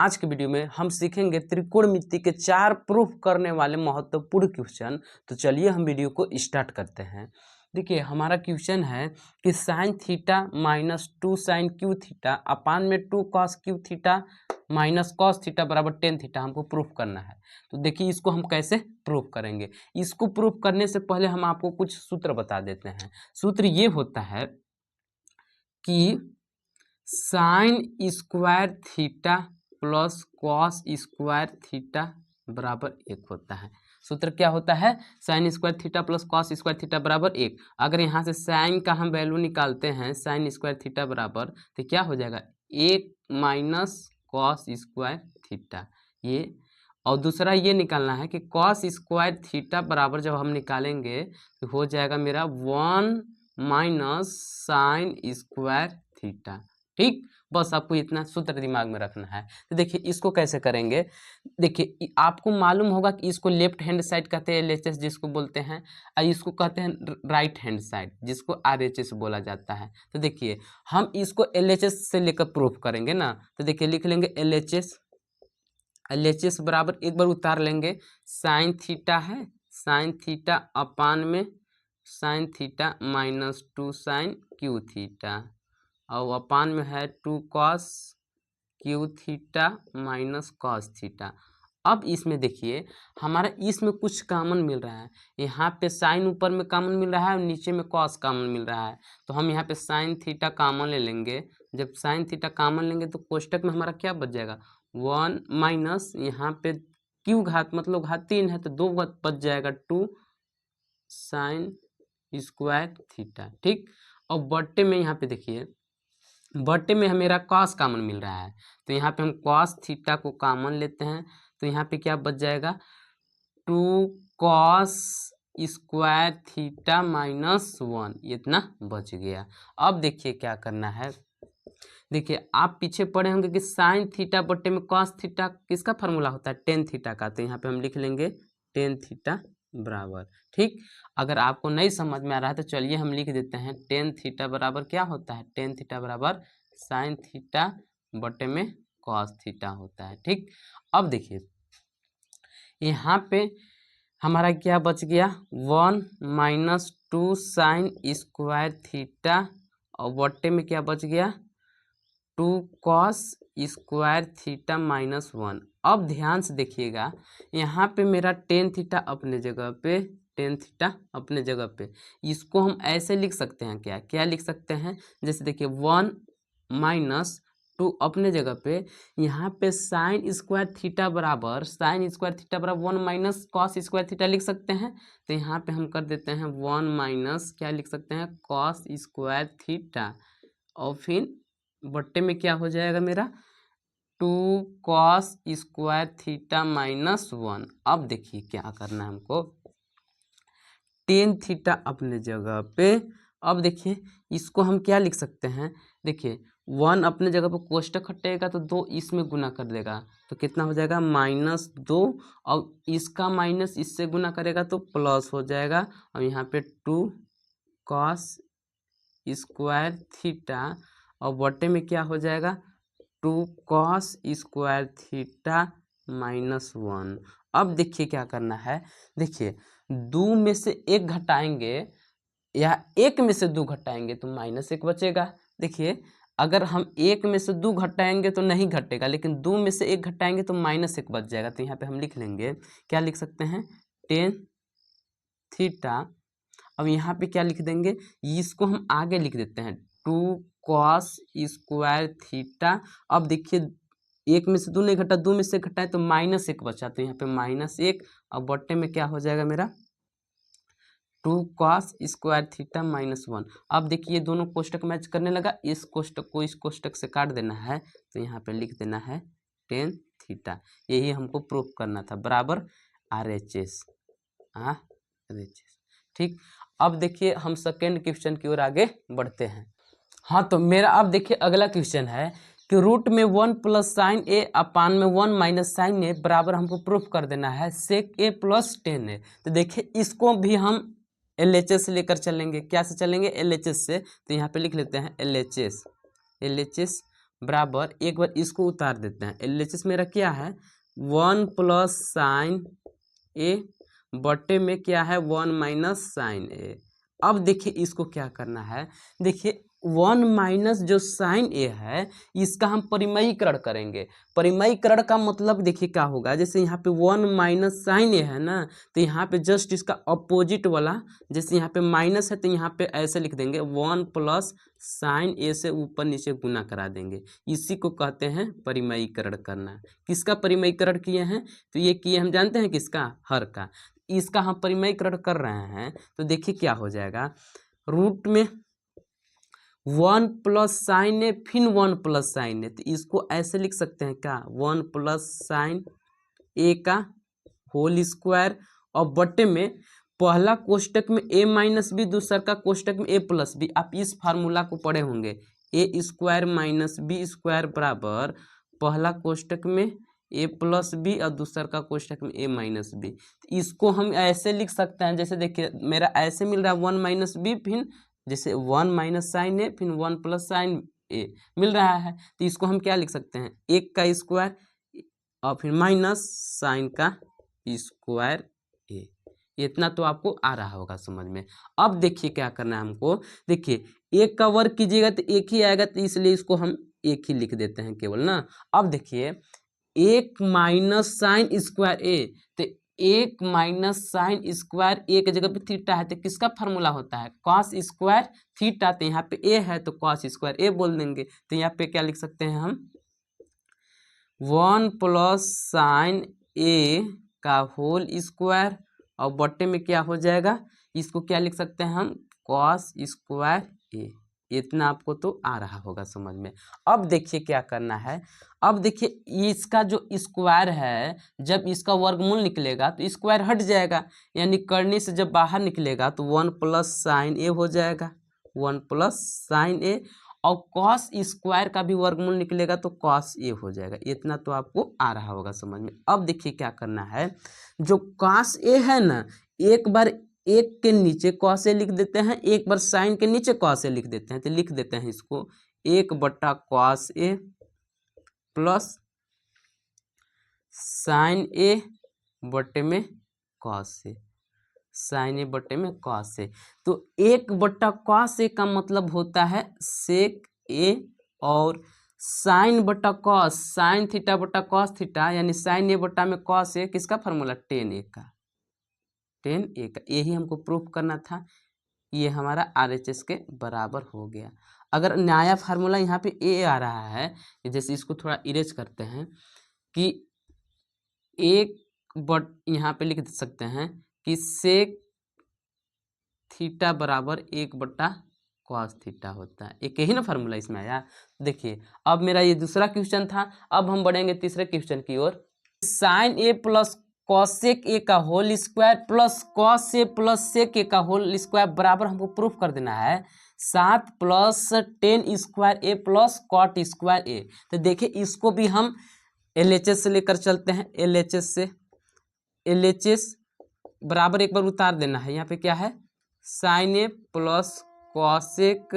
आज के वीडियो में हम सीखेंगे त्रिकोणमिति के 4 प्रूफ करने वाले महत्वपूर्ण क्वेश्चन। तो चलिए हम वीडियो को स्टार्ट करते हैं। देखिए हमारा क्वेश्चन है कि sine theta minus 2 sine cube theta upon में 2 cos cube theta minus cos theta बराबर टेन थीटा हमको प्रूफ करना है। तो देखिए इसको हम कैसे प्रूफ करेंगे। इसको प्रूफ करने से पहले हम आपको कुछ सूत्र बता देते हैं। सूत्र ये होता है कि sine square theta plus cos square theta बराबर 1 होता है। सूत्र क्या होता है? Sine square theta plus cos square theta बराबर 1। अगर यहाँ से साइन का हम वैल्यू निकालते हैं साइन स्क्वायर थीटा बराबर, तो क्या हो जाएगा 1 माइनस कॉस स्क्वायर थीटा ये। और दूसरा ये निकालना है कि कॉस स्क्वायर थीटा बराबर जब हम निकालेंगे तो हो जाएगा मेरा 1 माइनस साइन स्क्वायर थीटा। ठीक, बस आपको इतना सूत्र दिमाग में रखना है। तो देखिए इसको कैसे करेंगे। देखिए आपको मालूम होगा कि इसको लेफ्ट हैंड साइड कहते हैं एलएचएस जिसको बोलते हैं, और इसको कहते हैं राइट हैंड साइड जिसको आरएचएस बोला जाता है। तो देखिए हम इसको एलएचएस से लेकर प्रूफ करेंगे ना। तो देखिए लिख लेंगे एलएचएस बराबर एक बार उतार लेंगे साइन थीटा है, साइन थीटा अपान में sine theta minus 2 sine cube theta और अपान में है 2 cos cube theta minus cos theta. अब इसमें देखिए हमारा इसमें कुछ कॉमन मिल रहा है। यहाँ पे साइन ऊपर में कॉमन मिल रहा है और नीचे में कॉस कॉमन मिल रहा है। तो हम यहाँ पे साइन थीटा कॉमन ले लेंगे। जब साइन थीटा कॉमन लेंगे तो कोष्टक में हमारा क्या बच जाएगा 1 माइनस यहाँ पे क्यू घात मतलब घात 3 है तो 2 बच जाएगा 2 साइन स्क्वायर थीटा। ठीक, और बट्टे में यहाँ पे देखिए बट्टे में मेरा कॉस कॉमन मिल रहा है तो यहाँ पे हम कॉस थीटा को कॉमन लेते हैं। तो यहाँ पे क्या बच जाएगा 2 कॉस स्क्वायर थीटा माइनस 1, इतना बच गया। अब देखिए क्या करना है। देखिए आप पीछे पढ़े होंगे कि साइन थीटा बट्टे में कॉस थीटा किसका फार्मूला होता है टेन थीटा का। तो यहाँ पे हम लिख लेंगे टेन थीटा बराबर। ठीक, अगर आपको नहीं समझ में आ रहा है तो चलिए हम लिख देते हैं टेन थीटा बराबर क्या होता है, टेन थीटा बराबर साइन थीटा बटे में कॉस थीटा होता है। ठीक, अब देखिए यहाँ पे हमारा क्या बच गया 1 माइनस 2 साइन स्क्वायर थीटा और बटे में क्या बच गया 2 कॉस स्क्वायर थीटा माइनस 1। अब ध्यान से देखिएगा यहाँ पे मेरा टेन थीटा अपने जगह पे, टेन थीटा अपने जगह पे। इसको हम ऐसे लिख सकते हैं, क्या क्या लिख सकते हैं, जैसे देखिए 1 माइनस 2 अपने जगह पे, यहाँ पे साइन स्क्वायर थीटा बराबर 1 माइनस कॉस स्क्वायर थीटा लिख सकते हैं। तो यहाँ पे हम कर देते हैं 1 माइनस क्या लिख सकते हैं कॉस स्क्वायर थीटा और फिर बट्टे में क्या हो जाएगा मेरा 2 कॉस स्क्वायर थीटा माइनस 1। अब देखिए क्या करना है हमको, टेन थीटा अपने जगह पे। अब देखिए इसको हम क्या लिख सकते हैं, देखिए 1 अपने जगह पे कोष्टक हटेगा तो 2 इसमें गुना कर देगा तो कितना हो जाएगा -2 और इसका माइनस इससे गुना करेगा तो प्लस हो जाएगा और यहाँ पे 2 कॉस स्क्वायर थीटा और बटे में क्या हो जाएगा 2 कॉस स्क्वायर थीटा माइनस 1। अब देखिए क्या करना है, देखिए 2 में से 1 घटाएंगे या 1 में से 2 घटाएंगे तो -1 बचेगा। देखिए अगर हम 1 में से 2 घटाएंगे तो नहीं घटेगा, लेकिन 2 में से 1 घटाएंगे तो -1 बच जाएगा। तो यहाँ पे हम लिख लेंगे, क्या लिख सकते हैं टेन थीटा। अब यहाँ पे क्या लिख देंगे, इसको हम आगे लिख देते हैं 2 कॉस स्क्वायर थीटा। अब देखिए 1 में से 2 नहीं घटा, 2 में से घटाए तो -1 बचा। तो यहाँ पे -1 और बट्टे में क्या हो जाएगा मेरा 2 कॉस स्क्वायर थीटा माइनस 1। अब देखिए दोनों कोष्टक मैच करने लगा, इस कोष्टक को इस कोष्टक से काट देना है तो यहाँ पे लिख देना है टेन थीटा। यही हमको प्रूफ करना था बराबर RHS RHS। ठीक, अब देखिए हम सेकेंड क्वेश्चन की ओर आगे बढ़ते हैं। हाँ तो मेरा अब देखिए अगला क्वेश्चन है कि रूट में 1 प्लस साइन ए अपान में 1 माइनस साइन ए बराबर हमको प्रूफ कर देना है सेक ए प्लस टेन ए। तो देखिए इसको भी हम एलएचएस से लेकर चलेंगे। क्या से चलेंगे? एलएचएस से। तो यहाँ पे लिख लेते हैं एलएचएस बराबर, एक बार इसको उतार देते हैं। LHS मेरा क्या है 1 प्लस साइन ए बटे में क्या है 1 माइनस साइन ए। अब देखिए इसको क्या करना है, देखिए 1 माइनस जो साइन ए है इसका हम परिमयीकरण करेंगे। परिमयीकरण का मतलब देखिए क्या होगा, जैसे यहाँ पे 1 माइनस साइन ए है ना, तो यहाँ पे जस्ट इसका अपोजिट वाला, जैसे यहाँ पे माइनस है तो यहाँ पे ऐसे लिख देंगे 1 प्लस साइन ए से ऊपर नीचे गुना करा देंगे। इसी को कहते हैं परिमयीकरण करना। किसका परिमयीकरण किए हैं, तो ये किए हम जानते हैं किसका, हर का। इसका हम परिमयीकरण कर रहे हैं तो देखिए क्या हो जाएगा, रूट में 1 प्लस साइन ए फिर 1 प्लस साइन ए, तो इसको ऐसे लिख सकते हैं क्या 1 प्लस साइन ए का होल स्क्वायर, और बटे में पहला कोष्टक में ए माइनस बी, दूसरा का कोष्टक में ए प्लस बी। आप इस फार्मूला को पढ़े होंगे, ए स्क्वायर माइनस बी स्क्वायर बराबर पहला कोष्टक में ए प्लस बी और दूसरा का कोष्टक में ए माइनस बी। इसको हम ऐसे लिख सकते हैं, जैसे देखिए मेरा ऐसे मिल रहा है 1 माइनस बी, फिर जैसे 1 माइनस साइन ए फिर 1 प्लस साइन ए मिल रहा है, तो इसको हम क्या लिख सकते हैं 1 का स्क्वायर और फिर माइनस साइन का स्क्वायर ए। इतना तो आपको आ रहा होगा समझ में। अब देखिए क्या करना है हमको, देखिए 1 का वर्ग कीजिएगा तो 1 ही आएगा, तो इसलिए इसको हम 1 ही लिख देते हैं केवल ना। अब देखिए 1 माइनस साइन स्क्वायर ए, तो 1 माइनस साइन स्क्वायर ए की जगह पे थीटा है, तो किसका फार्मूला होता है कॉस स्क्वायर थीटा, तो यहाँ पे ए है तो कॉस स्क्वायर ए बोल देंगे। तो यहाँ पे क्या लिख सकते हैं हम 1 प्लस साइन ए का होल स्क्वायर, और बटे में क्या हो जाएगा, इसको क्या लिख सकते हैं हम कॉस स्क्वायर ए। इतना आपको तो आ रहा होगा समझ में। अब देखिए क्या करना है, अब देखिए इसका जो स्क्वायर है जब इसका वर्गमूल निकलेगा तो स्क्वायर हट जाएगा, यानी करने से जब बाहर निकलेगा तो 1 प्लस साइन ए हो जाएगा, 1 प्लस साइन ए, और कॉस स्क्वायर का भी वर्गमूल निकलेगा तो कॉस ए हो जाएगा। इतना तो आपको आ रहा होगा समझ में। अब देखिए क्या करना है, जो कॉस ए है ना, एक बार एक के नीचे कॉस ए लिख देते हैं, एक बार साइन के नीचे कॉस ए लिख देते हैं, तो लिख देते हैं इसको 1 बटा कॉस ए प्लस साइन ए बटे में कॉस ए, साइन ए बटे में कॉस ए। तो 1 बटा कॉस ए का मतलब होता है सेक ए, और साइन बटा कॉस, साइन थीटा बटा कॉस थीटा, यानी साइन ए बटा में कॉस ए, किसका फार्मूला टेन ए का, टेन ए का। यही हमको प्रूफ करना था, ये हमारा RHS के बराबर हो गया। अगर नया फार्मूला यहाँ पे ए आ रहा है, जैसे इसको थोड़ा इरेज करते हैं कि एक बट यहाँ पे लिख सकते हैं कि सेक थीटा बराबर 1 बटा कॉस थीटा होता है। एक ही ना फार्मूला इसमें आया। देखिए अब मेरा ये दूसरा क्वेश्चन था, अब हम बढ़ेंगे तीसरे क्वेश्चन की ओर। Sine A plus cosec A का whole square plus cos A plus sec A का होल स्क्वायर बराबर हमको प्रूफ कर देना है 7 plus ten square A plus cot square ए। तो देखिए इसको भी हम LHS से लेकर चलते हैं, LHS से, LHS बराबर एक बार उतार देना है। यहाँ पे क्या है sine A plus cosec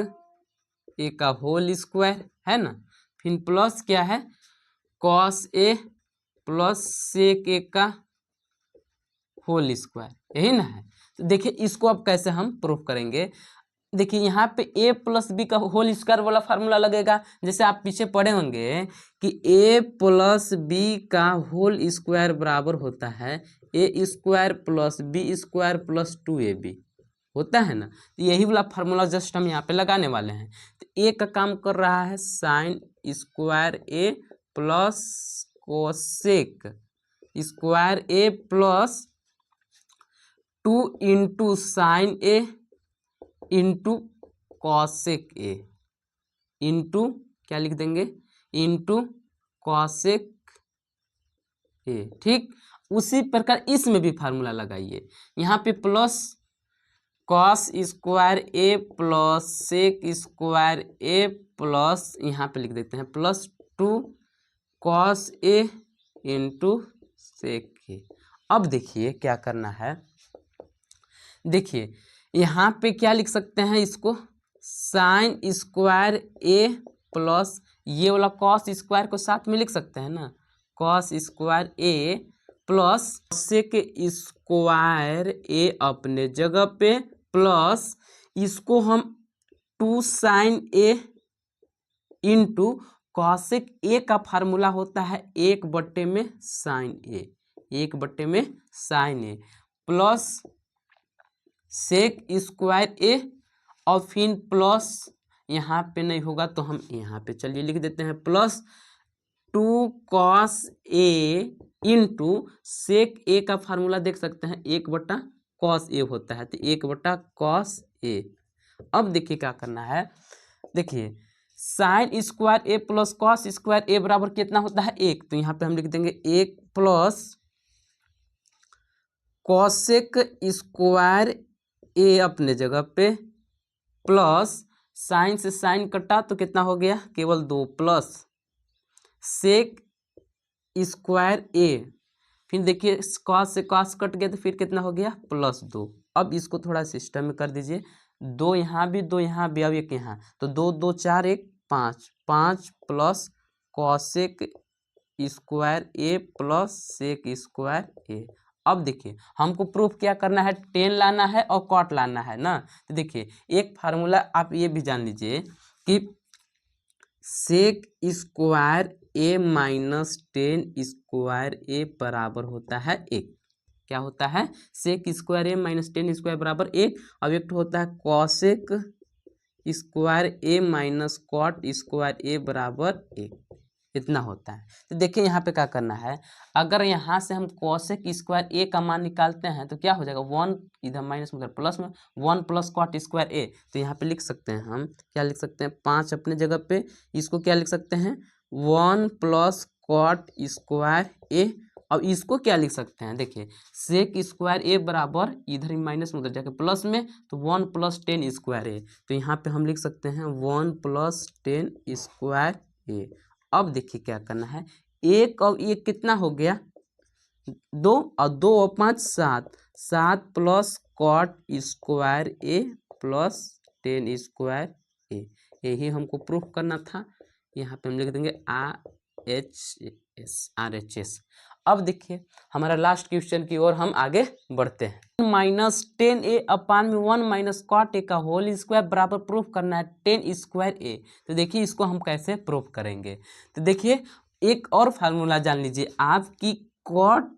A का होल स्क्वायर है ना, फिर प्लस क्या है cos A plus sec A का होल स्क्वायर, यही ना है। तो देखिए इसको अब कैसे हम प्रूफ करेंगे, देखिए यहाँ पे a प्लस बी का होल स्क्वायर वाला फार्मूला लगेगा। जैसे आप पीछे पढ़े होंगे कि a प्लस बी का होल स्क्वायर बराबर होता है a square plus B square plus 2ab होता है ना। तो यही वाला फार्मूला जस्ट हम यहाँ पे लगाने वाले हैं। तो a का काम कर रहा है sine square a plus cosec square a plus 2 into sine A into cosec A into क्या लिख देंगे इंटू कॉसेक ए। ठीक उसी प्रकार इसमें भी फार्मूला लगाइए, यहाँ पे plus cos square A plus sec square A plus यहाँ पे लिख देते हैं plus 2 cos A into sec ए। अब देखिए क्या करना है, देखिए यहाँ पे क्या लिख सकते हैं इसको साइन स्क्वायर ए प्लस ये वाला कॉस स्क्वायर को साथ में लिख सकते हैं ना, cos square A plus sec square A अपने जगह पे प्लस इसको हम 2 sine A into cosec A का फार्मूला होता है 1/में साइन ए, 1/में sine A plus sec square A और फिर प्लस यहाँ पे नहीं होगा तो हम यहाँ पे चलिए लिख देते हैं plus 2 cos A into sec A का फार्मूला देख सकते हैं 1/कॉस ए होता है, तो 1/कॉस ए। अब देखिए क्या करना है, देखिए sine square A plus cos square ए बराबर कितना होता है 1, तो यहाँ पे हम लिख देंगे 1 प्लस कॉसेक स्क्वायर ए अपने जगह पे प्लस साइन से साइन कटा तो कितना हो गया केवल 2 प्लस सेक स्क्वायर ए, फिर देखिए कॉस से कॉस कट गया तो फिर कितना हो गया +2। अब इसको थोड़ा सिस्टम में कर दीजिए, 2 यहाँ भी 2 यहाँ भी, अब 1 यहाँ, तो 2 2 4 1 5, 5 plus cosec square A plus sec square ए। अब देखिए हमको प्रूफ क्या करना है, टेन लाना है और कॉट लाना है ना, तो देखिए एक फार्मूला आप ये भी जान लीजिए कि सेक स्क्वायर ए माइनस टेन स्क्वायर ए बराबर होता है 1। क्या होता है, सेक स्क्वायर ए माइनस टेन स्क्वायर बराबर 1। अब एक होता है कॉसेक स्क्वायर ए माइनस कॉट स्क्वायर ए बराबर 1, इतना होता है। तो देखिए यहाँ पे क्या करना है, अगर यहाँ से हम कॉसेक स्क्वायर ए का मान निकालते हैं तो क्या हो जाएगा 1 इधर माइनस में प्लस में 1 प्लस कॉट स्क्वायर ए, तो यहाँ पे लिख सकते हैं हम क्या लिख सकते हैं 5 अपने जगह पे, इसको क्या लिख सकते हैं 1 प्लस कॉट स्क्वायर ए। अब इसको क्या लिख सकते हैं, देखिए सेक स्क्वायर ए बराबर इधर ही माइनस में उधर जाके प्लस में, तो 1 प्लस टेन स्क्वायर ए, तो यहाँ पे हम लिख सकते हैं 1 प्लस टेन स्क्वायर ए। अब देखिए क्या करना है, 1 और 1 कितना हो गया 2 और 2 और 5 7, 7 plus cot square A plus ten square ए, यही हमको प्रूफ करना था। यहाँ पे हम लिख देंगे RHS। अब देखिए हमारा लास्ट क्वेश्चन की ओर हम आगे बढ़ते हैं। माइनस टेन ए अपान में 1 माइनस कॉट ए का होल स्क्वायर बराबर प्रूफ करना है टेन स्क्वायर ए। तो देखिए इसको हम कैसे प्रूफ करेंगे, तो देखिए एक और फार्मूला जान लीजिए आप कि कॉट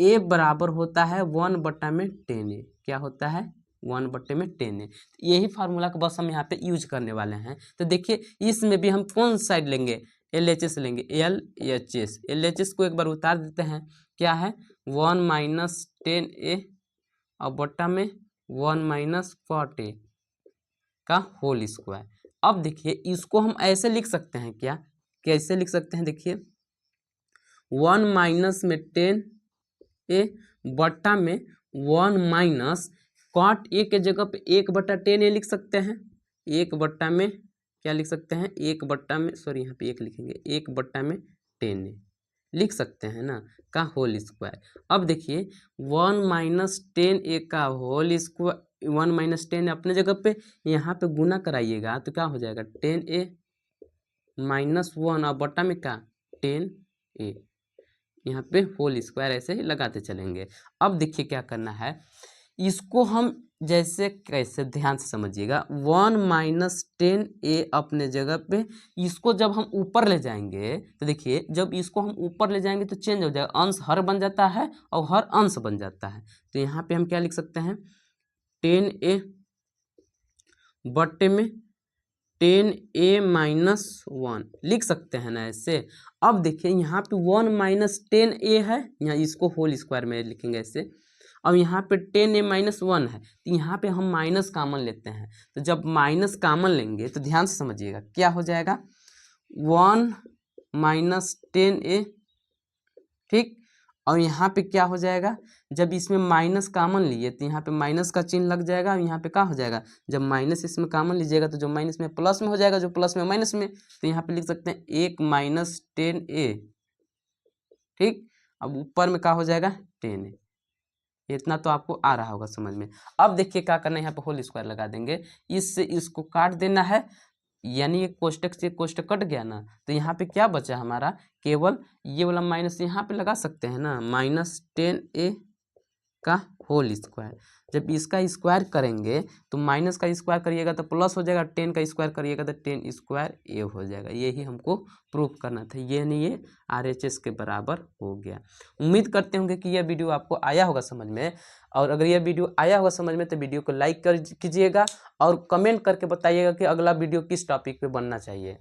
ए बराबर होता है 1/10 ए। क्या होता है 1/10 ए, यही फार्मूला का बस हम यहाँ पे यूज करने वाले हैं। तो देखिए इसमें भी हम कौन साइड लेंगे, LHS लेंगे, LHS। LHS को एक बार उतार देते हैं, क्या है 1 माइनस 10 ए और बट्टा में 1 माइनस कॉट ए का होल स्क्वायर। अब देखिए इसको हम ऐसे लिख सकते हैं, क्या कैसे लिख सकते हैं, देखिए 1 माइनस में 10 ए बट्टा में 1 माइनस कॉट ए के जगह पे 1/10 ए लिख सकते हैं, 1 में क्या लिख सकते हैं 1 में, सॉरी यहाँ पे 1 लिखेंगे, 1/10 ए लिख सकते हैं ना का होल स्क्वायर। अब देखिए 1 माइनस 10 ए का होल स्क्वायर, 1 माइनस 10 अपने जगह पे, यहाँ पे गुना कराइएगा तो क्या हो जाएगा 10 ए माइनस 1 और बट्टा में क्या 10 ए, यहाँ पे होल स्क्वायर ऐसे ही लगाते चलेंगे। अब देखिए क्या करना है, इसको हम जैसे कैसे ध्यान से समझिएगा, 1 माइनस 10 ए अपने जगह पे, इसको जब हम ऊपर ले जाएंगे तो देखिए जब इसको हम ऊपर ले जाएंगे तो चेंज हो जाएगा, अंश हर बन जाता है और हर अंश बन जाता है। तो यहाँ पे हम क्या लिख सकते हैं 10 ए बट्टे में 10 ए माइनस 1 लिख सकते हैं ना ऐसे। अब देखिए यहाँ पे 1 माइनस 10 ए है, यहाँ इसको होल स्क्वायर में लिखेंगे ऐसे। अब यहाँ पे 10 ए माइनस 1 है, तो यहाँ पे हम माइनस कामन लेते हैं, तो जब माइनस कामन लेंगे तो ध्यान से समझिएगा क्या हो जाएगा 1 माइनस 10 ए, ठीक। और यहाँ पे क्या हो जाएगा, जब इसमें माइनस कामन लिए तो यहाँ पे माइनस का चिन्ह लग जाएगा, और यहाँ पे क्या हो जाएगा जब माइनस इसमें कामन लीजिएगा तो जो माइनस में प्लस में हो जाएगा, जो प्लस में माइनस में, तो यहाँ पे लिख सकते हैं 1 माइनस 10 ए, ठीक। अब ऊपर में क्या हो जाएगा 10 ए, इतना तो आपको आ रहा होगा समझ में। अब देखिए क्या करना है, यहाँ पे होल स्क्वायर लगा देंगे, इससे इसको काट देना है, यानी ये कोष्टक से कोष्टक कट गया ना, तो यहाँ पे क्या बचा हमारा, केवल ये वाला माइनस यहाँ पे लगा सकते हैं ना, -10a का होल स्क्वायर। जब इसका स्क्वायर करेंगे तो माइनस का स्क्वायर करिएगा तो प्लस हो जाएगा, 10 का स्क्वायर करिएगा तो 10 स्क्वायर ए हो जाएगा। यही हमको प्रूफ करना था, ये नहीं ये RHS के बराबर हो गया। उम्मीद करते होंगे कि यह वीडियो आपको आया होगा समझ में, और अगर यह वीडियो आया होगा समझ में तो वीडियो को लाइक कर कीजिएगा और कमेंट करके बताइएगा कि अगला वीडियो किस टॉपिक पे बनना चाहिए।